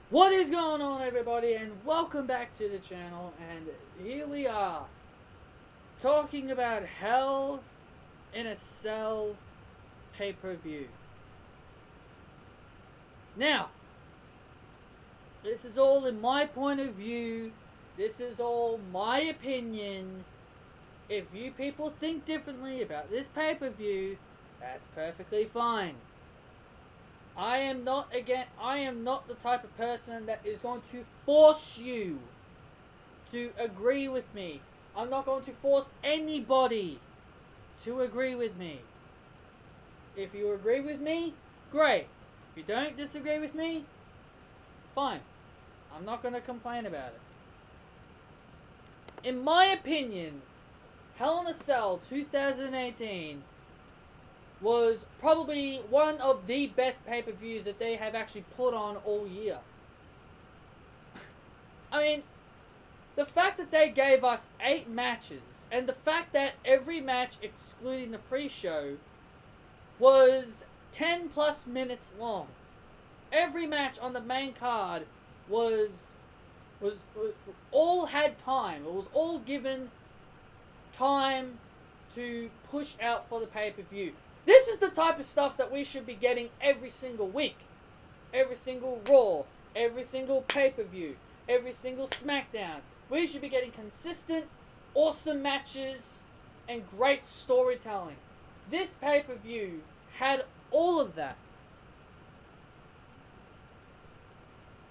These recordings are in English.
What is going on, everybody, and welcome back to the channel. And here we are talking about Hell in a Cell pay-per-view. Now, this is all in my point of view. This is all my opinion. If you people think differently about this pay-per-view, that's perfectly fine. I am not the type of person that is going to force you to agree with me. I'm not going to force anybody to agree with me. If you agree with me, great. If you don't disagree with me, fine. I'm not going to complain about it. In my opinion, Hell in a Cell 2018 was probably one of the best pay-per-views that they have actually put on all year. I mean, the fact that they gave us 8 matches, and the fact that every match, excluding the pre-show, was 10 plus minutes long. Every match on the main card was all had time. It was all given time to push out for the pay-per-view. This is the type of stuff that we should be getting every single week. Every single Raw, every single pay-per-view, every single SmackDown. We should be getting consistent, awesome matches and great storytelling. This pay-per-view had all of that.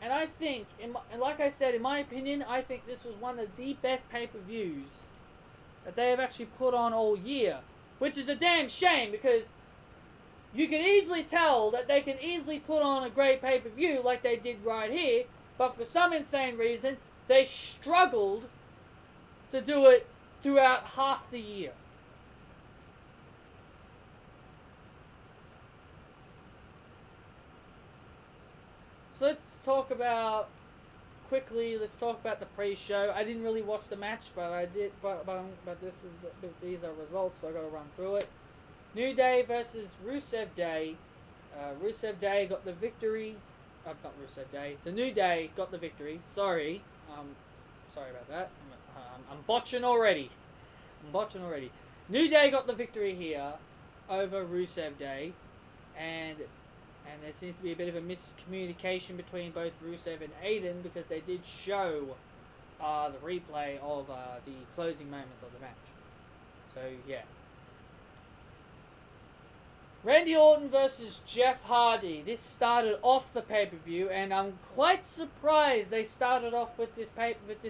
And I think, and like I said, in my opinion, I think this was one of the best pay-per-views that they have actually put on all year. Which is a damn shame, because you can easily tell that they can easily put on a great pay-per-view like they did right here, but for some insane reason, they struggled to do it throughout half the year. So let's talk about let's talk about the pre-show. I didn't really watch the match, but I did. But these are results, so I got to run through it. New Day versus Rusev Day. Rusev Day got the victory. Not Rusev Day. The New Day got the victory. Sorry, sorry about that. I'm botching already. New Day got the victory here over Rusev Day, and there seems to be a bit of a miscommunication between both Rusev and Aiden, because they did show the replay of the closing moments of the match. So, yeah. Randy Orton versus Jeff Hardy. This started off the pay-per-view, and I'm quite surprised they started off with this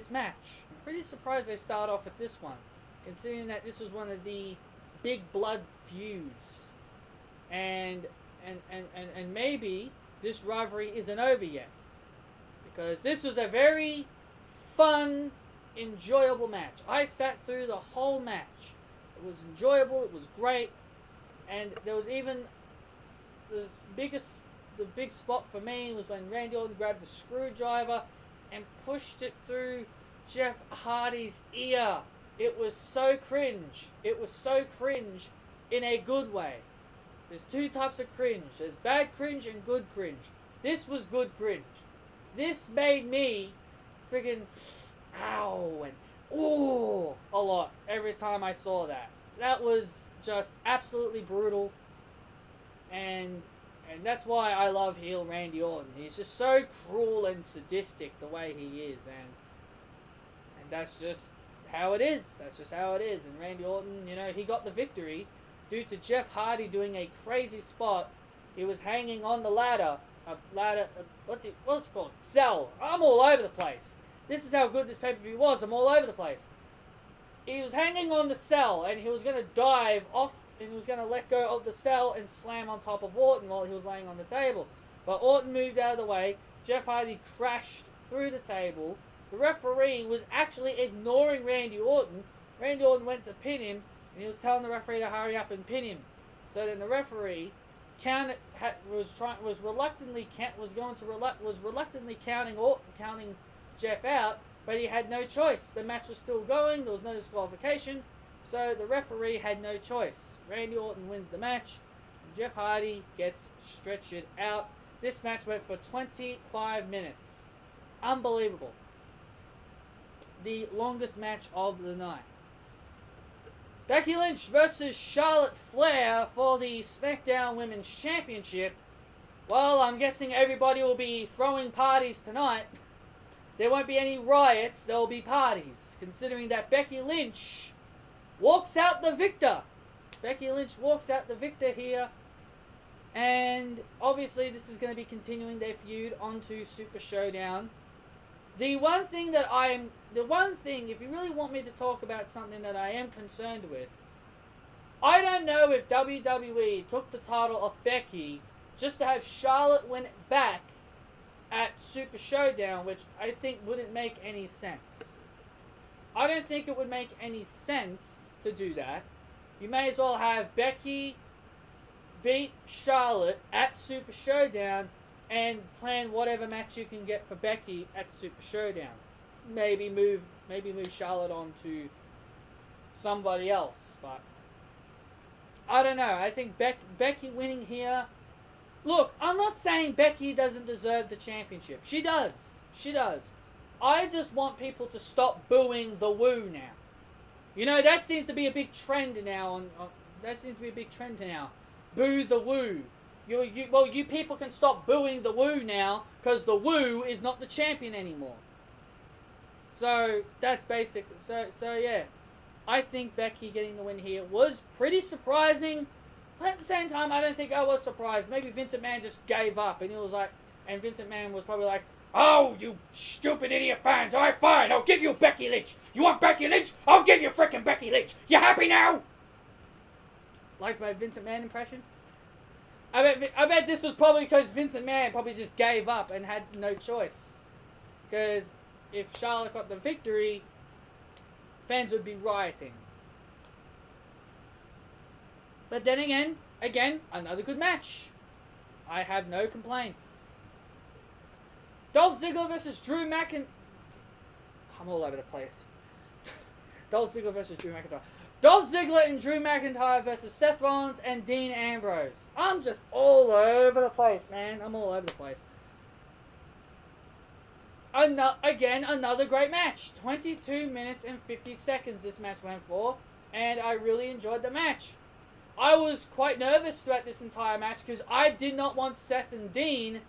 match. I'm pretty surprised they started off with this one, considering that this was one of the big blood feuds. And maybe this rivalry isn't over yet, because this was a very fun, enjoyable match. I sat through the whole match. It was enjoyable. It was great, and there was even the big spot for me was when Randy Orton grabbed the screwdriver and pushed it through Jeff Hardy's ear. It was so cringe. It was so cringe in a good way. There's 2 types of cringe. There's bad cringe and good cringe. This was good cringe. This made me friggin' ow and ooh a lot every time I saw that. That was just absolutely brutal. And that's why I love heel Randy Orton. He's just so cruel and sadistic the way he is, and that's just how it is. That's just how it is. And Randy Orton, he got the victory due to Jeff Hardy doing a crazy spot. He was hanging on the ladder. What's it called? Cell. I'm all over the place. This is how good this pay-per-view was. I'm all over the place. He was hanging on the cell, and he was going to dive off, and he was going to let go of the cell and slam on top of Orton while he was laying on the table. But Orton moved out of the way. Jeff Hardy crashed through the table. The referee was actually ignoring Randy Orton. Randy Orton went to pin him, and he was telling the referee to hurry up and pin him. So then the referee was reluctantly counting Jeff out, but he had no choice. The match was still going. There was no disqualification, so the referee had no choice. Randy Orton wins the match. Jeff Hardy gets stretchered out, this match went for 25 minutes. Unbelievable. The longest match of the night. Becky Lynch versus Charlotte Flair for the SmackDown Women's Championship. Well, I'm guessing everybody will be throwing parties tonight. There won't be any riots, there will be parties. Considering that Becky Lynch walks out the victor. Becky Lynch walks out the victor here. And obviously this is going to be continuing their feud onto Super Showdown. The one thing, if you really want me to talk about something that I am concerned with, I don't know if WWE took the title off Becky just to have Charlotte win it back at Super Showdown, which I think wouldn't make any sense. I don't think it would make any sense to do that. You may as well have Becky beat Charlotte at Super Showdown and plan whatever match you can get for Becky at Super Showdown. Maybe move Charlotte on to somebody else, but I don't know. I think Becky winning here. Look, I'm not saying Becky doesn't deserve the championship. She does. She does. I just want people to stop booing the Woo now. You know, that seems to be a big trend now. Boo the Woo. You people can stop booing the Woo now, because the Woo is not the champion anymore. So that's basic. So yeah, I think Becky getting the win here was pretty surprising. But at the same time, I don't think I was surprised. Maybe Vince McMahon just gave up, and he was like, and Vince McMahon was probably like, "Oh, you stupid idiot fans! All right, fine, I'll give you Becky Lynch. You want Becky Lynch? I'll give you frickin' Becky Lynch. You happy now?" Liked my Vince McMahon impression. I bet this was probably because Vince McMahon probably just gave up and had no choice. Because if Charlotte got the victory, fans would be rioting. But then again, another good match. I have no complaints. Dolph Ziggler versus Drew McIntyre. I'm all over the place. Dolph Ziggler versus Drew McIntyre. Dolph Ziggler and Drew McIntyre versus Seth Rollins and Dean Ambrose. I'm just all over the place, man. I'm all over the place. Another great match. 22 minutes and 50 seconds this match went for. And I really enjoyed the match. I was quite nervous throughout this entire match because I did not want Seth and Dean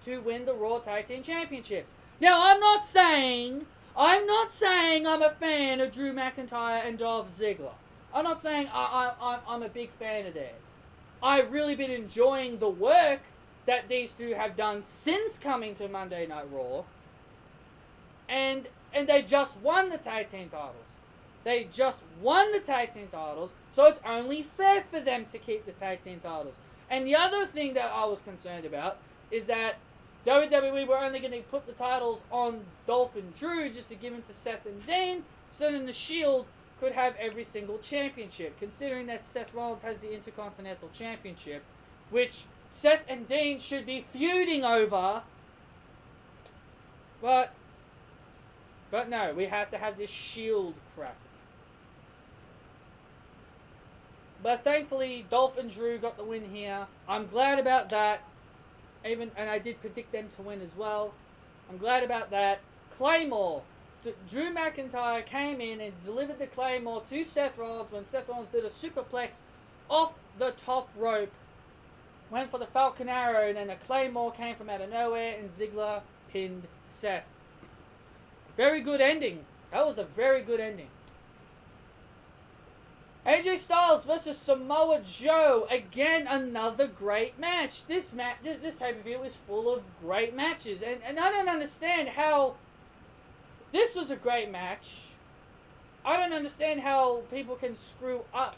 to win the Raw Tag Team Championships. Now, I'm not saying I'm a fan of Drew McIntyre and Dolph Ziggler. I'm not saying I'm a big fan of theirs. I've really been enjoying the work that these two have done since coming to Monday Night Raw. And they just won the tag team titles. They just won the tag team titles, so it's only fair for them to keep the tag team titles. And the other thing that I was concerned about is that WWE were only going to put the titles on Dolph and Drew just to give them to Seth and Dean, so then the Shield could have every single championship, considering that Seth Rollins has the Intercontinental Championship, which Seth and Dean should be feuding over. But no, we have to have this Shield crap. But thankfully, Dolph and Drew got the win here. I'm glad about that. And I did predict them to win as well. I'm glad about that. Claymore. Drew McIntyre came in and delivered the Claymore to Seth Rollins when Seth Rollins did a superplex off the top rope. Went for the Falcon Arrow, and then the Claymore came from out of nowhere, and Ziggler pinned Seth. Very good ending. That was a very good ending. AJ Styles versus Samoa Joe. Again, another great match. This pay-per-view is full of great matches. And I don't understand how... This was a great match. I don't understand how people can screw up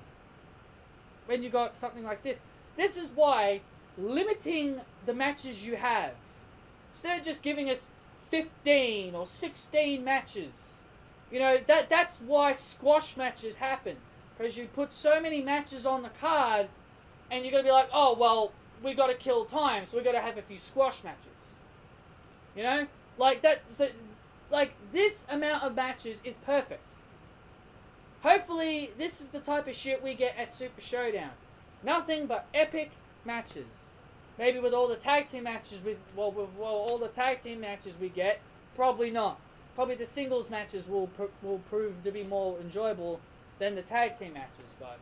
when you got something like this. This is why limiting the matches you have, instead of just giving us 15 or 16 matches, you know, that's why squash matches happen. Because you put so many matches on the card, and you're going to be like, oh, well, we got to kill time, so we got to have a few squash matches. You know? Like, this amount of matches is perfect. Hopefully, this is the type of shit we get at Super Showdown. Nothing but epic matches. Maybe with all the tag team matches with all the tag team matches we get, probably not. Probably the singles matches will prove to be more enjoyable than the tag team matches. But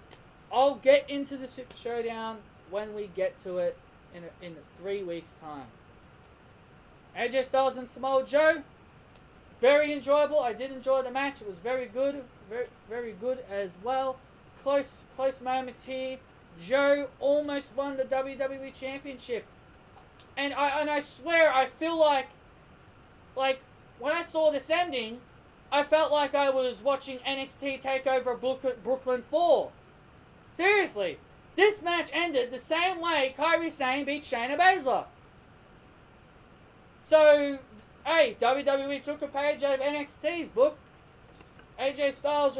I'll get into the Super Showdown when we get to it in 3 weeks' time. AJ Styles and Samoa Joe, very enjoyable. I did enjoy the match. It was very good, very good as well. Close moments here. Joe almost won the WWE Championship, and I swear I feel like when I saw this ending, I felt like I was watching NXT TakeOver Brooklyn 4. Seriously, this match ended the same way Kairi Sane beat Shayna Baszler. So, hey, WWE took a page out of NXT's book. AJ Styles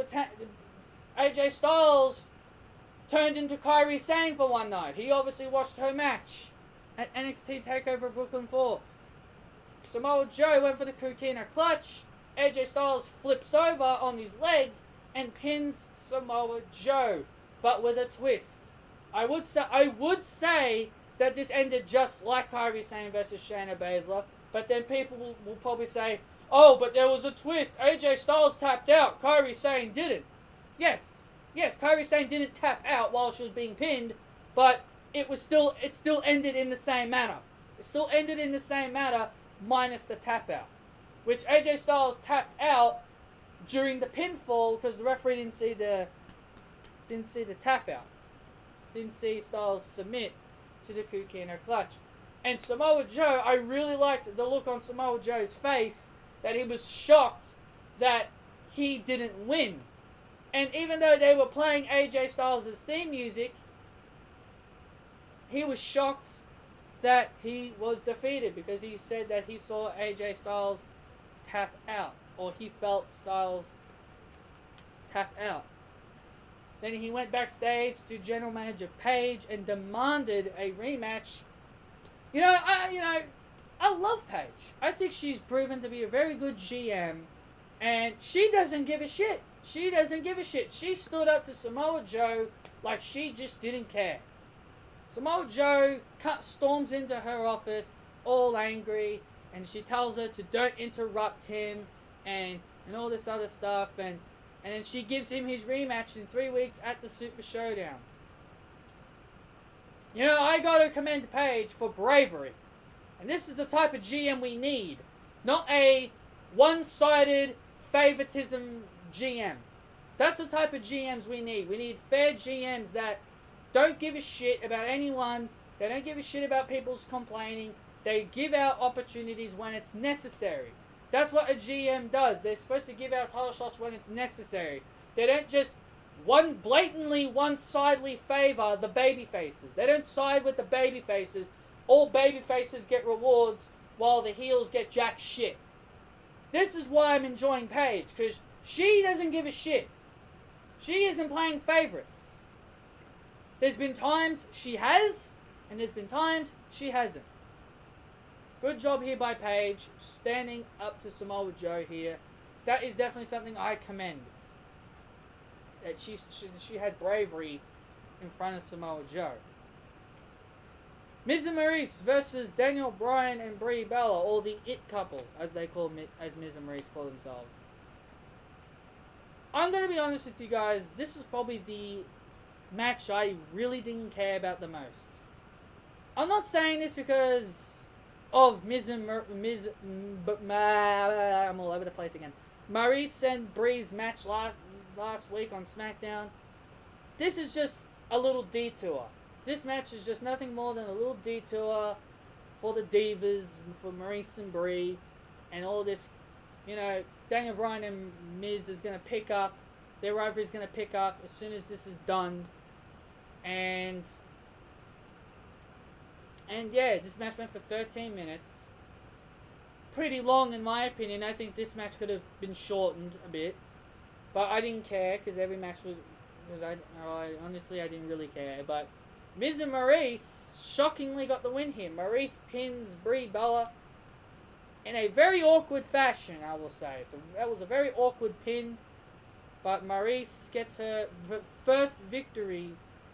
turned into Kairi Sane for one night. He obviously watched her match at NXT TakeOver Brooklyn 4. Samoa Joe went for the Kukina clutch. AJ Styles flips over on his legs and pins Samoa Joe, but with a twist. I would say that this ended just like Kairi Sane versus Shayna Baszler, but then people will probably say, oh, but there was a twist. AJ Styles tapped out. Kairi Sane didn't. Yes, Kairi Sane didn't tap out while she was being pinned, but it still ended in the same manner. It still ended in the same manner, minus the tap out, which AJ Styles tapped out during the pinfall because the referee didn't see the tap out. Didn't see Styles submit to the Kukino clutch. And Samoa Joe, I really liked the look on Samoa Joe's face that he was shocked that he didn't win. And even though they were playing AJ Styles' theme music, he was shocked that he was defeated because he said that he saw AJ Styles tap out, or he felt Styles tap out. Then he went backstage to General Manager Paige and demanded a rematch. I love Paige. I think she's proven to be a very good GM, and she doesn't give a shit. She doesn't give a shit. She stood up to Samoa Joe like she just didn't care. Samoa Joe storms into her office all angry, and she tells her to don't interrupt him and all this other stuff, and then she gives him his rematch in 3 weeks at the Super Showdown. I gotta commend Paige for bravery. And this is the type of GM we need. Not a one-sided favoritism GM. That's the type of GMs we need. We need fair GMs that don't give a shit about anyone. They don't give a shit about people's complaining. They give out opportunities when it's necessary. That's what a GM does. They're supposed to give out title shots when it's necessary. They don't just blatantly one-sidedly favor the baby faces. They don't side with the baby faces. All baby faces get rewards while the heels get jack shit. This is why I'm enjoying Paige, because she doesn't give a shit. She isn't playing favorites. There's been times she has, and there's been times she hasn't. Good job here by Paige, standing up to Samoa Joe here. That is definitely something I commend. That she had bravery in front of Samoa Joe. Miz and Maurice versus Daniel Bryan and Brie Bella, or the It Couple, as Miz and Maurice call themselves. I'm gonna be honest with you guys. This was probably the match I really didn't care about the most. I'm not saying this because of I'm all over the place again. Maurice and Brie's match last week on SmackDown. This is just a little detour. This match is just nothing more than a little detour for the Divas, for Maurice and Brie, and all this. Daniel Bryan and Miz is going to pick up. Their rivalry is going to pick up as soon as this is done. And yeah, this match went for 13 minutes. Pretty long in my opinion. I think this match could have been shortened a bit. But I didn't care because every match was... honestly, I didn't really care. But Miz and Maurice shockingly got the win here. Maurice pins Brie Bella in a very awkward fashion, I will say. That was a very awkward pin. But Maurice gets her first victory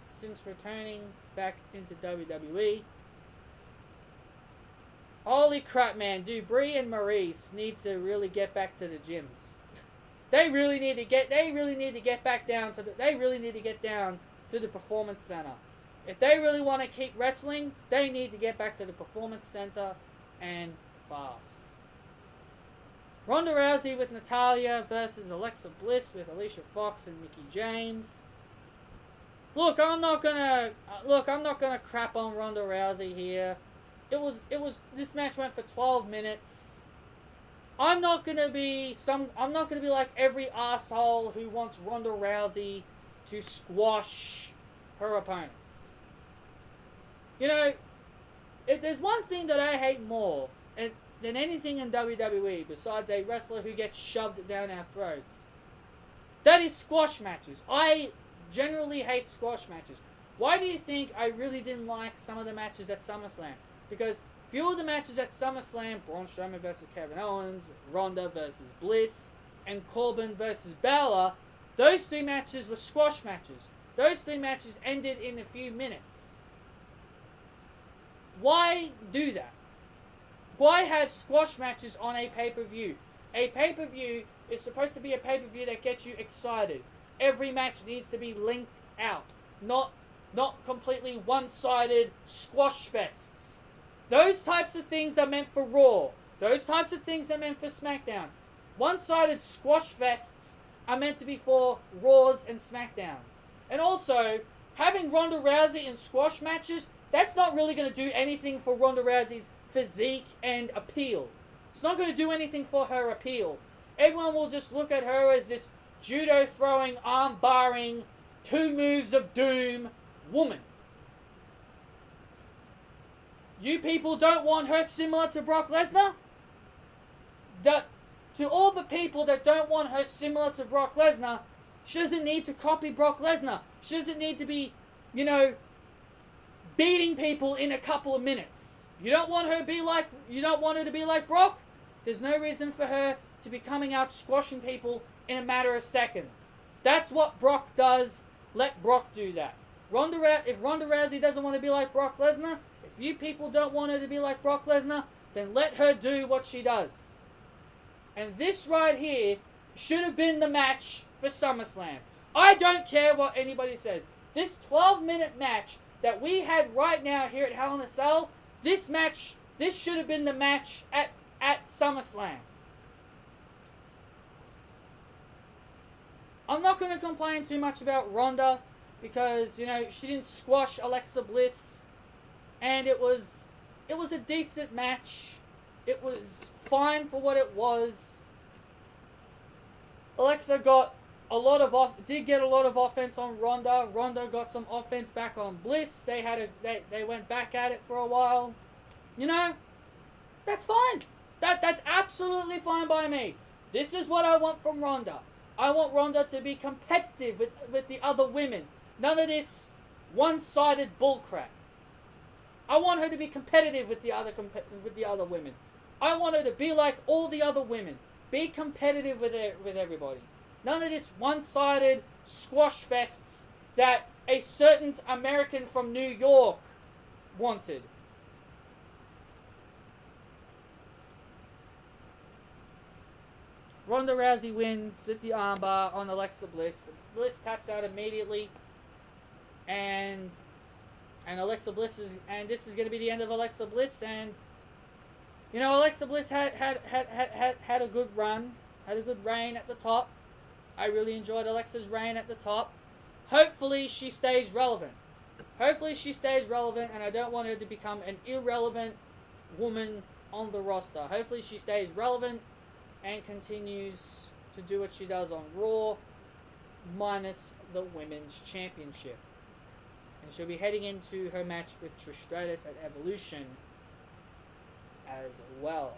since returning back into WWE. Holy crap, man. Dude, Brie and Maurice need to really get back to the gyms. They really need to get back down to the performance center. If they really want to keep wrestling, they need to get back to the performance center and fast. Ronda Rousey with Natalya versus Alexa Bliss with Alicia Fox and Mickie James. Look, I'm not gonna crap on Ronda Rousey here. This match went for 12 minutes. I'm not gonna be like every asshole who wants Ronda Rousey to squash her opponents. You know, if there's one thing that I hate more than anything in WWE besides a wrestler who gets shoved down our throats, that is squash matches. I generally hate squash matches. Why do you think I really didn't like some of the matches at SummerSlam? Because few of the matches at SummerSlam, Braun Strowman versus Kevin Owens, Ronda versus Bliss, and Corbin versus Balor, those 3 matches were squash matches. Those 3 matches ended in a few minutes. Why do that? Why have squash matches on a pay-per-view? A pay-per-view is supposed to be a pay-per-view that gets you excited. Every match needs to be linked out. Not completely one-sided squash fests. Those types of things are meant for Raw. Those types of things are meant for SmackDown. One-sided squash fests are meant to be for Raws and SmackDowns. And also, having Ronda Rousey in squash matches, that's not really going to do anything for Ronda Rousey's physique and appeal. It's not going to do anything for her appeal. Everyone will just look at her as this judo-throwing, arm-barring, 2 moves of doom woman. You people don't want her similar to Brock Lesnar? To all the people that don't want her similar to Brock Lesnar, she doesn't need to copy Brock Lesnar. She doesn't need to be, beating people in a couple of minutes. You don't want her to be like Brock? There's no reason for her to be coming out squashing people in a matter of seconds. That's what Brock does. Let Brock do that. If Ronda Rousey doesn't want to be like Brock Lesnar, if you people don't want her to be like Brock Lesnar, then let her do what she does. And this right here should have been the match for SummerSlam. I don't care what anybody says. This 12-minute match that we had right now here at Hell in a Cell, this should have been the match at SummerSlam. I'm not going to complain too much about Ronda because, she didn't squash Alexa Bliss, and it was a decent match. It was fine for what it was. Alexa did get a lot of offense on Ronda. Ronda got some offense back on Bliss. They went back at it for a while. That's fine. That's absolutely fine by me. This is what I want from Ronda. I want Ronda to be competitive with the other women. None of this one-sided bullcrap. I want her to be competitive with the other women. I want her to be like all the other women. Be competitive with everybody. None of this one-sided squash fests that a certain American from New York wanted. Ronda Rousey wins with the armbar on Alexa Bliss. Bliss taps out immediately, and Alexa Bliss this is going to be the end of Alexa Bliss. And Alexa Bliss had a good run, had a good reign at the top. I really enjoyed Alexa's reign at the top. Hopefully she stays relevant. And I don't want her to become an irrelevant woman on the roster. Hopefully she stays relevant and continues to do what she does on Raw, minus the Women's Championship. And she'll be heading into her match with Trish Stratus at Evolution as well.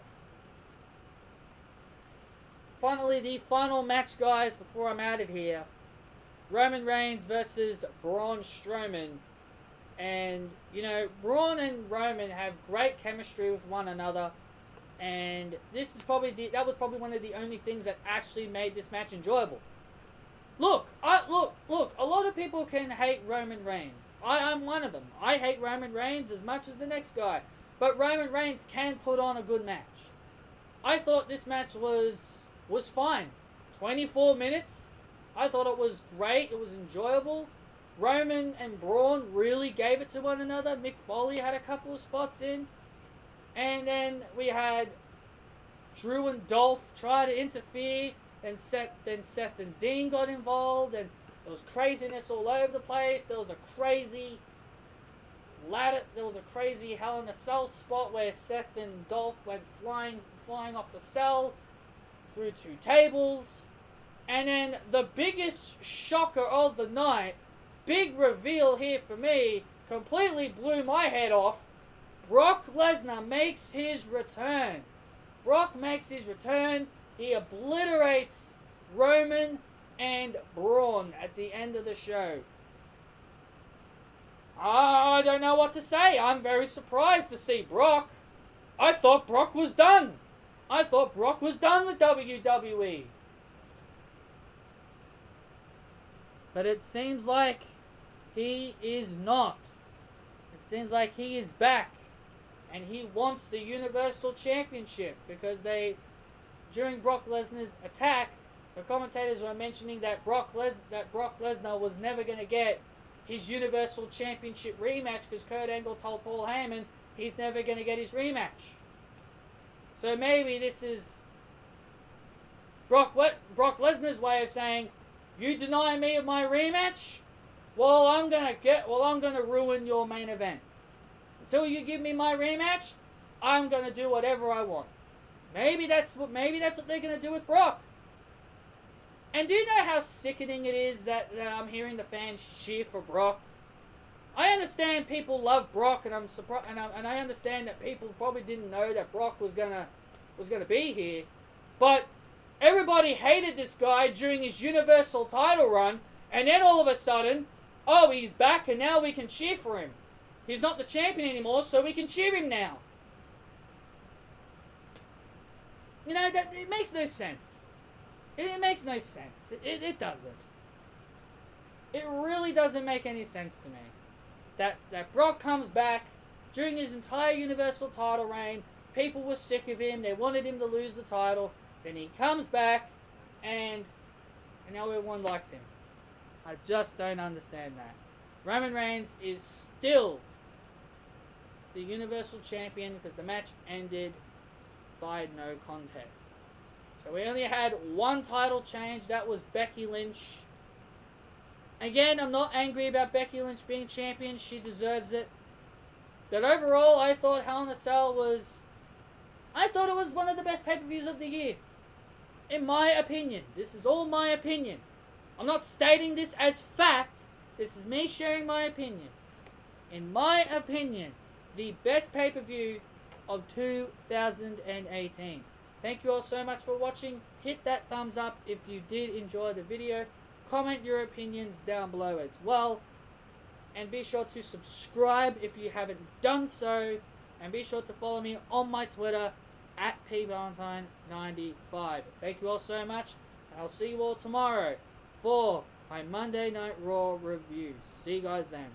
Finally, the final match, guys, before I'm out of here. Roman Reigns versus Braun Strowman. And, Braun and Roman have great chemistry with one another. And that was probably one of the only things that actually made this match enjoyable. Look, a lot of people can hate Roman Reigns. I'm one of them. I hate Roman Reigns as much as the next guy. but Roman Reigns can put on a good match. I thought this match was fine. 24 minutes. I thought it was great. It was enjoyable. Roman and Braun really gave it to one another. Mick Foley had a couple of spots in. And then we had Drew and Dolph try to interfere. Then Seth and Dean got involved. And there was craziness all over the place. There was a crazy Hell in a Cell spot where Seth and Dolph went flying off the cell through 2 tables. And then the biggest shocker of the night, big reveal here for me, completely blew my head off. Brock Lesnar makes his return. Brock makes his return. He obliterates Roman and Braun at the end of the show. I don't know what to say. I'm very surprised to see Brock. I thought Brock was done. I thought Brock was done with WWE. But it seems like he is not. It seems like he is back. And he wants the Universal Championship. Because during Brock Lesnar's attack, the commentators were mentioning that Brock Lesnar was never going to get his Universal Championship rematch because Kurt Angle told Paul Heyman he's never going to get his rematch. So maybe this is Brock Lesnar's way of saying, you deny me of my rematch? Well, I'm gonna ruin your main event. Until you give me my rematch, I'm gonna do whatever I want. Maybe that's what they're gonna do with Brock. And do you know how sickening it is that I'm hearing the fans cheer for Brock? I understand people love Brock, and I'm surprised, and I understand that people probably didn't know that Brock was gonna be here, but everybody hated this guy during his Universal title run, and then all of a sudden, oh, he's back, and now we can cheer for him. He's not the champion anymore, so we can cheer him now. You know, it makes no sense. It makes no sense. It doesn't. It really doesn't make any sense to me. That Brock comes back during his entire Universal title reign. People were sick of him. They wanted him to lose the title. Then he comes back, and now everyone likes him. I just don't understand that. Roman Reigns is still the Universal Champion because the match ended by no contest. So we only had one title change. That was Becky Lynch. Again, I'm not angry about Becky Lynch being champion. She deserves it. But overall, I thought Hell in a Cell was... I thought it was one of the best pay-per-views of the year. In my opinion. This is all my opinion. I'm not stating this as fact. This is me sharing my opinion. In my opinion, the best pay-per-view of 2018. Thank you all so much for watching. Hit that thumbs up if you did enjoy the video. Comment your opinions down below as well. And be sure to subscribe if you haven't done so. And be sure to follow me on my Twitter at pvalentine95. Thank you all so much. And I'll see you all tomorrow for my Monday Night Raw review. See you guys then.